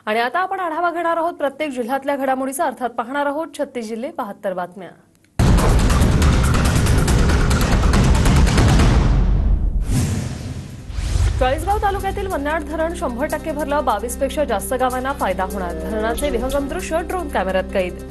आणि आता आपण आढावा घेणार आहोत प्रत्येक जिल्ह्यातल्या घडामोडीचा, अर्थात पाहणार आहोत 36 जिल्हे 72 बातम्या। चाळीसगाव तालुक्यातील मन्नाड धरण 100% भरलं, 22 पेक्षा जास्त गावांना फायदा होणार। धरणाचे विहंगम दृश्य ड्रोन कॅमेऱ्यात कैद।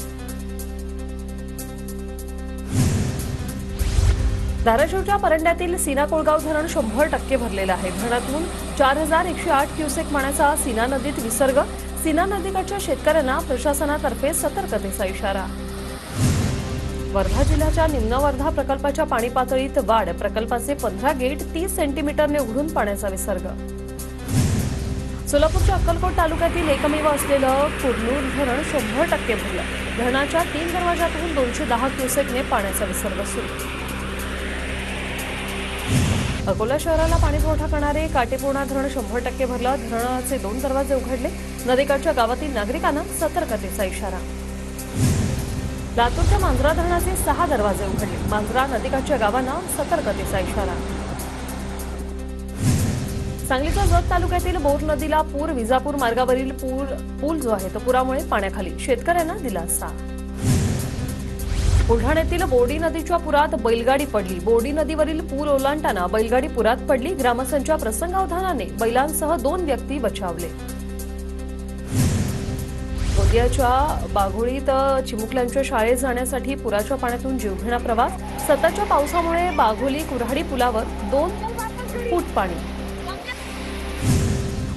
धाराशिवच्या परंड्यातील सीना कोळगाव धरण 100% भरलेलं आहे। धरणातून 4108 क्युसेक पाण्याचा सीना नदीत विसर्ग। सीना नदीकाठच्या शेतकऱ्यांना प्रशासनातर्फे सतर्कतेचा इशारा। वर्धा जिल्ह्याच्या निम्न वर्धा प्रकल्पाच्या पाणी पातळीत वाढ, प्रकल्पाचे 15 गेट 30 सेंटीमीटरने उघडून पाण्याचा विसर्ग। सोलापूरच्या अक्कलकोट तालुक्यातील एकमेव असलेलं कुर्नूर धरण 100% भरलं। धरणाच्या 3 दरवाजातून 210 क्युसेकने पाण्याचा विसर्ग सुरू। अकोला शहराला पाणी पुरवठा करणारे काटेपूर्णा धरण 100% भरलं। धरणाचे 2 दरवाजे उघडले। नदीकाठच्या गावातील नागरिकांना सतर्कतेचा इशारा। लातूरच्या मांजरा धरणाचे 6 दरवाजे उघडले। मांजरा नदीकाठच्या गावांना सतर्कतेचा इशारा। सांगलीच्या जत तालुक्यातील बोर नदीला पूर, विजापूर मार्गावरील पूल जो आहे तो पुरामुळे पाण्याखाली, शेतकऱ्यांना दिलासा। बुलढाण्यातील बोर्डी नदीच्या पुरात बैलगाडी पडली। बोर्डी नदीवरील पूल ओलांडताना बैलगाडी पुरात पडली। ग्रामस्थांच्या प्रसंगावधानाने बैलांसह 2 व्यक्ती बचावले। गोंदियाच्या बाघोळीत चिमुकल्यांच्या शाळेत जाण्यासाठी पुराच्या पाण्यातून जीवघेणा प्रवास। सततच्या पावसामुळे बाघोली कुऱ्हाडी पुलावर 2 फूट पाणी।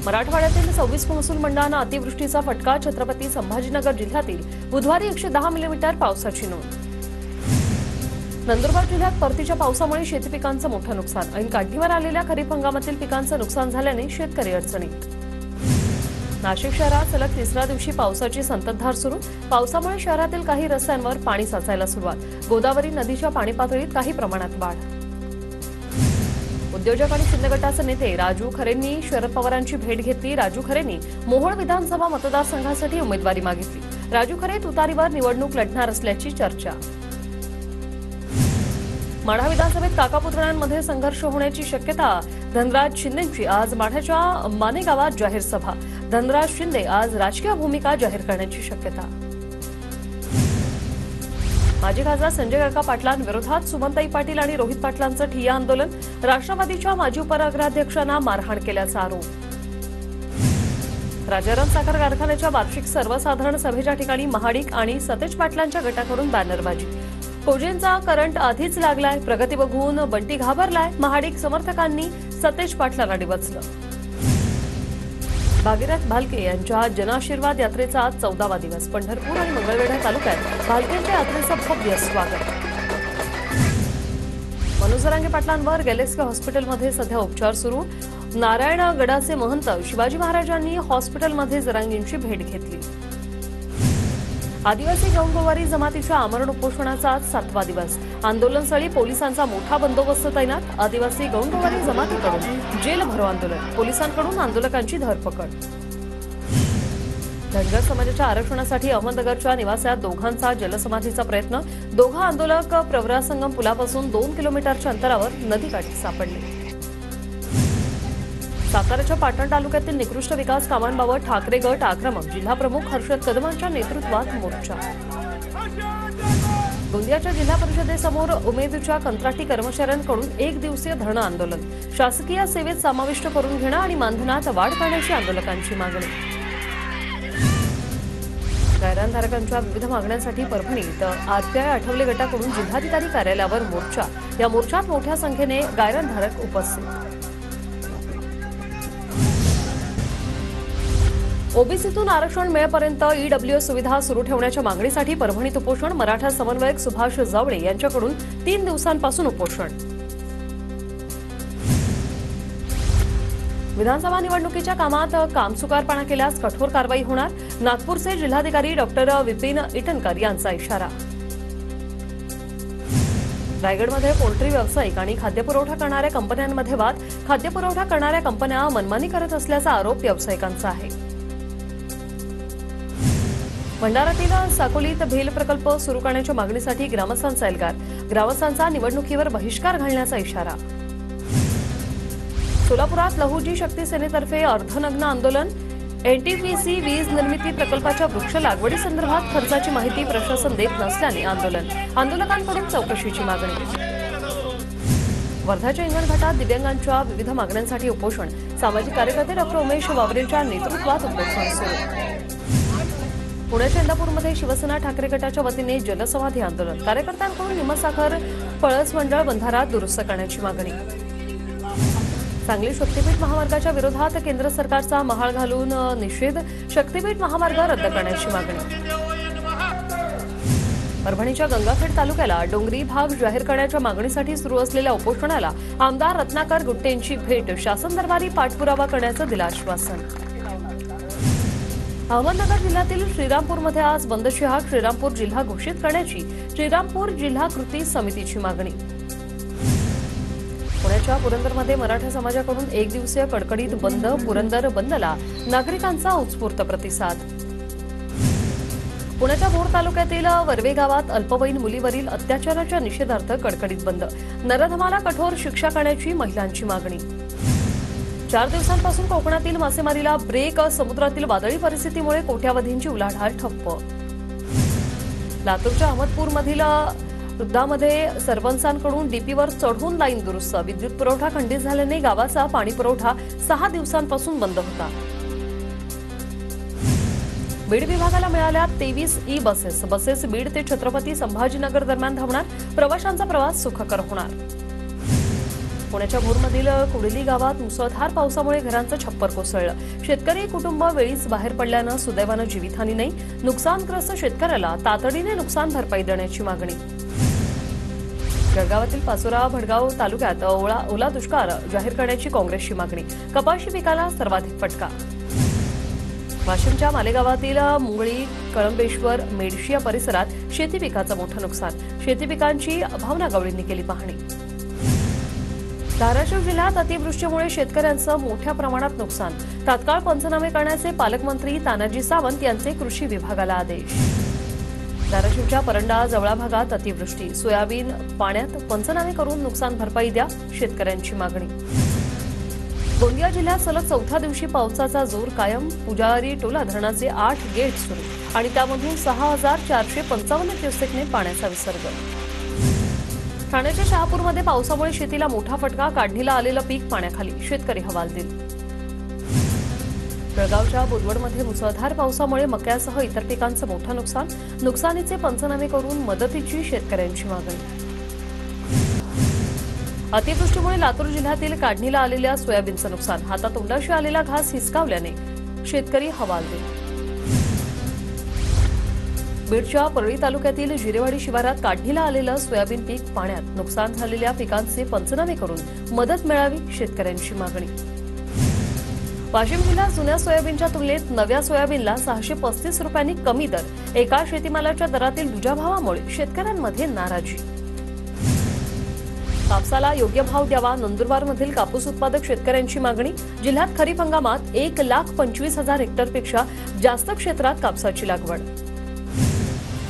मराठवाड्यातील 26 महसूल मंडळांना अतिवृष्टीचा फटका। छत्रपती संभाजीनगर जिल्ह्यातील बुधवारी 110 मिलीमीटर पावसाची नोंद। नंदुरबार जिल्ह्यात परतीच्या पावसामुळे शेती पिकांचं मोठं नुकसान। ऐन काढणीवर आलेल्या खरीप हंगामातील पिकांचं नुकसान झाल्याने शेतकरी अडचणीत। नाशिक शहरात सलग 3ऱ्या दिवशी पावसाची संततधार सुरू। पावसामुळे शहरातील काही रस्त्यांवर पाणी साचायला सुरुवात। गोदावरी नदीच्या पाणी पातळीत काही प्रमाणात वाढ। उद्योजक आणि शिंदे गटाचे नेते राजू खरेंनी शरद पवारांची भेट घेतली। राजू खरेंनी मोहोळ विधानसभा मतदारसंघासाठी उमेदवारी मागितली। राजू खरे तुतारीवर निवडणूक लढणार असल्याची चर्चा। माढा विधानसभेत काकापुतण्यांमध्ये संघर्ष होण्याची शक्यता। धनराज शिंदेंची आज माढ्याच्या माने गावात जाहीर सभा। धनराज शिंदे आज राजकीय भूमिका जाहीर करण्याची शक्यता। माजी खासदार संजय काका पाटलांविरोधात सुमनताई पाटील आणि रोहित पाटलांचं ठिय्या आंदोलन। राष्ट्रवादीच्या माजी उपनगराध्यक्षांना मारहाण केल्याचा आरोप। राजाराम साखर कारखान्याच्या वार्षिक सर्वसाधारण सभेच्या ठिकाणी महाडिक आणि सतेज पाटलांच्या गटाकडून बॅनरबाजी। फौजेंचा करंट आधीच लागलाय, प्रगती बघून बंटी घाबरलाय। महाडिक समर्थकांनी सतेज पाटलांना डिवचलं। भागीरथ भालके यांच्या जनआशीर्वाद यात्रेचा आज 14वा दिवस। पंढरपूर आणि मंगळवेढा तालुक्यात भालकेंच्या यात्रेचं भव्य स्वागत। मनोज जरांगे पाटलांवर गॅलेक्सी हॉस्पिटलमध्ये सध्या उपचार सुरू। नारायणगडाचे महंत शिवाजी महाराजांनी हॉस्पिटलमध्ये जरांगेंची भेट घेतली। आदिवासी गौंडगोवारी जमातीच्या आमरण उपोषणाचा आज 7वा दिवस। आंदोलनस्थळी पोलिसांचा मोठा बंदोबस्त तैनात। आदिवासी गौंडगोवारी जमातीकडून जेल भरो आंदोलन, पोलिसांकडून आंदोलकांची धरपकड। धनगर समाजाच्या आरक्षणासाठी अहमदनगरच्या निवासात दोघांचा जलसमाधीचा प्रयत्न। दोघं आंदोलक प्रवरासंगम पुलापासून 2 किलोमीटरच्या अंतरावर नदीकाठी सापडले। साताराच्या पाटण तालुक्यातील निकृष्ट विकास कामांबाबत ठाकरे गट आक्रमक। जिल्हाप्रमुख हर्षद कदमांच्या नेतृत्वात मोर्चा। गोंदियाच्या जिल्हा परिषदेसमोर उमेदच्या कंत्राटी कर्मचाऱ्यांकडून 1 दिवसीय धरणं आंदोलन। शासकीय सेवेत समाविष्ट करून घेणं आणि मानधनात वाढ करण्याची आंदोलकांची मागणी। गायरानधारकांच्या विविध मागण्यांसाठी परभणीत आरपीआय आठवले गटाकडून जिल्हाधिकारी कार्यालयावर मोर्चा। या मोर्चात मोठ्या संख्येने गायरानधारक उपस्थित। ओबीसीतून आरक्षण मिळेपर्यंत ईडब्ल्यूएस सुविधा सुरू ठेवण्याच्या मागणीसाठी परभणीत उपोषण। मराठा समन्वयक सुभाष जावळे यांच्याकडून 3 दिवसांपासून उपोषण। विधानसभा निवडणुकीच्या कामात कामचुकारपणा केल्यास कठोर कारवाई होणार। नागपूरचे जिल्हाधिकारी डॉक्टर विपिन इटनकर यांचा इशारा। रायगडमध्ये पोल्ट्री व्यावसायिक आणि खाद्यपुरवठा करणाऱ्या कंपन्यांमध्ये वाद। खाद्यपुरवठा करणाऱ्या कंपन्या मनमानी करत असल्याचा आरोप व्यावसायिकांचा आहे। भंडारातील साकोलीत भेल प्रकल्प सुरू करण्याच्या मागणीसाठी ग्रामस्थांचा एल्गार। ग्रामस्थांचा निवडणुकीवर बहिष्कार घालण्याचा इशारा। सोलापुरात लहुजी शक्ती सेनेतर्फे अर्धनग्न आंदोलन। एनटीपीसी वीज निर्मिती प्रकल्पाच्या वृक्ष लागवडी संदर्भात खर्चाची माहिती प्रशासन देत नसल्याने आंदोलकांकडून चौकशीची मागणी. वर्धाच्या इंगणघाटात दिव्यांगांच्या विविध मागण्यांसाठी उपोषण. सामाजिक कार्यकर्ते डॉ. उमेश वावरेंच्या नेतृत्वात उपोषण सुरू. पुण्याच्या इंदापूरमध्ये शिवसेना ठाकरे गटाच्या वतीने जलसमाधी आंदोलन. कार्यकर्त्यांकडून निमसाखर पळस मंडळ बंधारा दुरुस्त करण्याची मागणी. सांगली शक्तीपीठ महामार्गाच्या विरोधात केंद्र सरकारचा महाळ घालून निषेध. शक्तीपीठ महामार्ग रद्द करण्याची मागणी. परभणीच्या गंगाखेड तालुक्याला डोंगरी भाग जाहीर करण्याच्या मागणीसाठी सुरू असलेल्या उपोषणाला आमदार रत्नाकर गुट्टेंची भेट. शासन दरबारी पाठपुरावा करण्याचं दिलं आश्वासन. अहमदनगर जिल्ह्यातील श्रीरामपूरमध्ये आज बंदची हाक. श्रीरामपूर जिल्हा घोषित करण्याची श्रीरामपूर जिल्हा कृती समितीची मागणी. पुण्याच्या पुरंदरमध्ये मराठा समाजाकडून एक दिवसीय कडकडीत बंद. पुरंदर बंदला नागरिकांचा उत्स्फूर्त प्रतिसाद. पुण्याच्या भोर तालुक्यातील वर्वे गावात अल्पवयीन मुलीवरील अत्याचाराच्या निषेधार्थ कडकडीत बंद. नरधमाला कठोर शिक्षा करण्याची महिलांची मागणी. 4 दिवसांपासून कोकणातील मासेमारीला ब्रेक. समुद्रातील वादळी परिस्थितीमुळे कोट्यावधींची उलाढाल ठप्प. लातूरच्या अहमदपूरमधील वृद्धामध्ये सरपंचांकडून डीपीवर चढून लाईन दुरुस्त. विद्युत पुरवठा खंडित झाल्याने गावाचा पाणी पुरवठा 6 दिवसांपासून बंद होता. बीड विभागाला मिळाल्या 23 ई बसेस. बसेस बीड ते छत्रपती संभाजीनगर दरम्यान धावणार. प्रवाशांचा प्रवास सुखकर होणार. पुण्याच्या भोरमधील कुडली गावात मुसळधार पावसामुळे घरांचं छप्पर कोसळलं. शेतकरी कुटुंब वेळीच बाहेर पडल्यानं सुदैवानं जीवितहानी नाही. नुकसानग्रस्त शेतकऱ्याला तातडीने नुकसान भरपाई देण्याची मागणी. जळगावातील पाचोरा भडगाव तालुक्यात ओला दुष्काळ जाहीर करण्याची काँग्रेसची मागणी. कपाशी पिकाला सर्वाधिक फटका. वाशिमच्या मालेगावातील मुंगळी कळंबेश्वर मेडशी या परिसरात शेती पिकाचं मोठं नुकसान. शेती पिकांची भावना गवळींनी केली पाहणी. धाराशिव जिल्ह्यात अतिवृष्टीमुळे शेतकऱ्यांचं मोठ्या प्रमाणात नुकसान. तात्काळ पंचनामे करण्याचे पालकमंत्री तानाजी सावंत यांचे कृषी विभागाला आदेश. धाराशिवच्या परंडा जवळा भागात अतिवृष्टी. सोयाबीन पाण्यात. पंचनामे करून नुकसान भरपाई द्या. शेतकऱ्यांची मागणी. गोंदिया जिल्ह्यात सलग 4थ्या दिवशी पावसाचा जोर कायम. पुजारी टोला धरणाचे 8 गेट सुरू आणि त्यामधून 6,455 क्युसेकने पाण्याचा विसर्ग. ठाण्याच्या शहापूरमध्ये पावसामुळे शेतीला मोठा फटका. काढणीला आलेलं पीक पाण्याखाली. शेतकरी हवालदिल. जळगावच्या बुदवडमध्ये मुसळधार पावसामुळे मक्यासह इतर पिकांचं मोठं नुकसान. नुकसानीचे पंचनामे करून मदतीची शेतकऱ्यांची मागणी. अतिवृष्टीमुळे लातूर जिल्ह्यातील काढणीला आलेल्या सोयाबीनचं नुकसान. हातातोंडाशी आलेला घास हिसकावल्याने शेतकरी हवालदिल. बीडच्या परळी तालुक्यातील जिरेवाडी शिवारात काढणीला आलेलं सोयाबीन पीक पाण्यात. नुकसान झालेल्या पिकांचे पंचनामे करून मदत मिळावी. शेतकऱ्यांची मागणी. वाशिम जिल्ह्यात जुन्या सोयाबीनच्या तुलनेत नव्या सोयाबीनला 635 रुपयांनी कमी दर. एका शेतीमालाच्या दरातील दुजाभावामुळे शेतकऱ्यांमध्ये नाराजी. कापसाला योग्य भाव द्यावा. नंदुरबारमधील कापूस उत्पादक शेतकऱ्यांची मागणी. जिल्ह्यात खरीप हंगामात 1,25,000 हेक्टरपेक्षा जास्त क्षेत्रात कापसाची लागवड.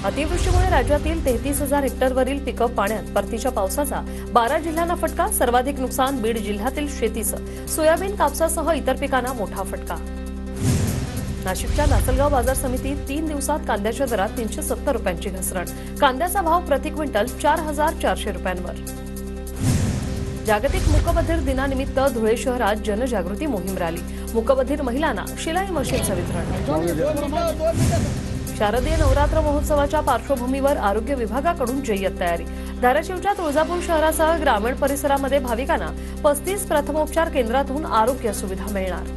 अतिवृष्टीमुळे राज्यातील 33,000 हेक्टरवरील पिकं पाण्यात. परतीच्या पावसाचा 12 जिल्ह्यांना फटका. सर्वाधिक नुकसान बीड जिल्ह्यातील शेतीचं. सोयाबीन कापसासह इतर पिकांना मोठा फटका. नाशिकच्या लासलगाव बाजार समितीत 3 दिवसात कांद्याच्या दरात 370 रुपयांची घसरण. कांद्याचा भाव प्रति क्विंटल 4,400 रुपयांवर. जागतिक मूकबधिर दिनानिमित्त धुळे शहरात जनजागृती मोहीम रॅली. मूकबधिर महिलांना शिलाई मशीनचं वितरण. शारदीय नवरात्र महोत्सवाच्या पार्श्वभूमीवर आरोग्य विभागाकडून जय्यत तयारी. धाराशिवच्या तुळजापूर शहरासह ग्रामीण परिसरामध्ये भाविकांना 35 प्रथमोपचार केंद्रातून आरोग्य सुविधा मिळणार.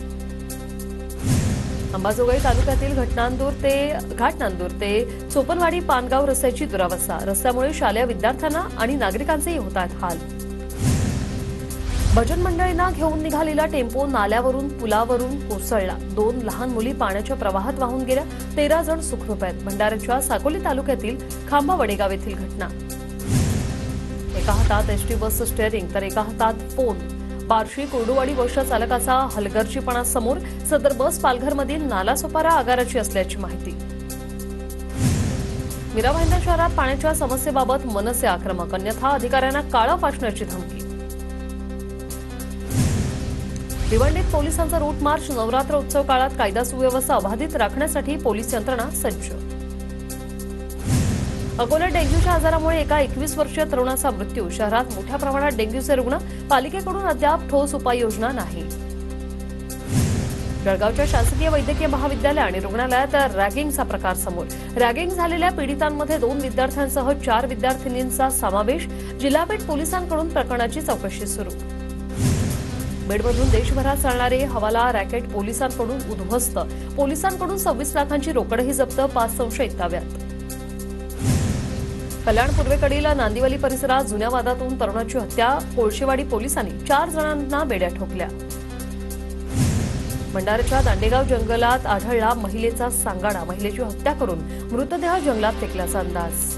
अंबाजोगाई तालुक्यातील घाटनांदूर ते चोपनवाडी पानगाव रस्त्याची दुरावस्था. रस्त्यामुळे शालेय विद्यार्थ्यांना आणि नागरिकांचेही होतात हाल. भजन मंडळींना घेऊन निघालेला टेम्पो नाल्यावरून पुलावरून कोसळला. 2 लहान मुली पाण्याच्या प्रवाहात वाहून गेल्या. 13 जण सुखरूप आहेत. भंडाऱ्याच्या साकोली तालुक्यातील खांबा वडेगाव येथील घटना. एका हातात एसटी बसचं स्टेअरिंग तर एका हातात फोन. बार्शी कुर्डुवाडी बसच्या चालकाचा हलगर्जीपणा समोर. सदर बस पालघरमधील नालासोपारा आगाराची असल्याची माहिती. मीरा भाईंदर शहरात पाण्याच्या समस्येबाबत मनसे आक्रमक. अन्यथा अधिकाऱ्यांना काळं फासण्याची धमकी. भिवंडीत पोलिसांचा रूट मार्च. नवरात्र उत्सव काळात कायदा सुव्यवस्था अबाधित राखण्यासाठी पोलीस यंत्रणा सज्ज. अकोल्यात डेंग्यूच्या आजारामुळे एका 21 वर्षीय तरुणाचा मृत्यू. शहरात मोठ्या प्रमाणात डेंग्यूचे रुग्ण. पालिकेकडून अद्याप ठोस उपाययोजना नाही. जळगावच्या शासकीय वैद्यकीय महाविद्यालय आणि रुग्णालयात रॅगिंगचा प्रकार समोर. रॅगिंग झालेल्या पीडितांमध्ये 2 विद्यार्थ्यांसह 4 विद्यार्थिनींचा समावेश. जिल्हापेठ पोलिसांकडून प्रकरणाची चौकशी सुरू. बीडमधून देशभरात चालणारे हवाला रॅकेट पोलिसांकडून उद्ध्वस्त. पोलिसांकडून 26 लाखांची रोकडही जप्त. 5 संशयित ताब्यात. कल्याण पूर्वेकडील नांदिवली परिसरात जुन्या वादातून तरुणाची हत्या. कोळशेवाडी पोलिसांनी 4 जणांना बेड्या ठोकल्या. भंडाऱ्याच्या दांडेगाव जंगलात आढळला महिलेचा सांगाडा. महिलेची हत्या करून मृतदेह जंगलात फेकल्याचा अंदाज.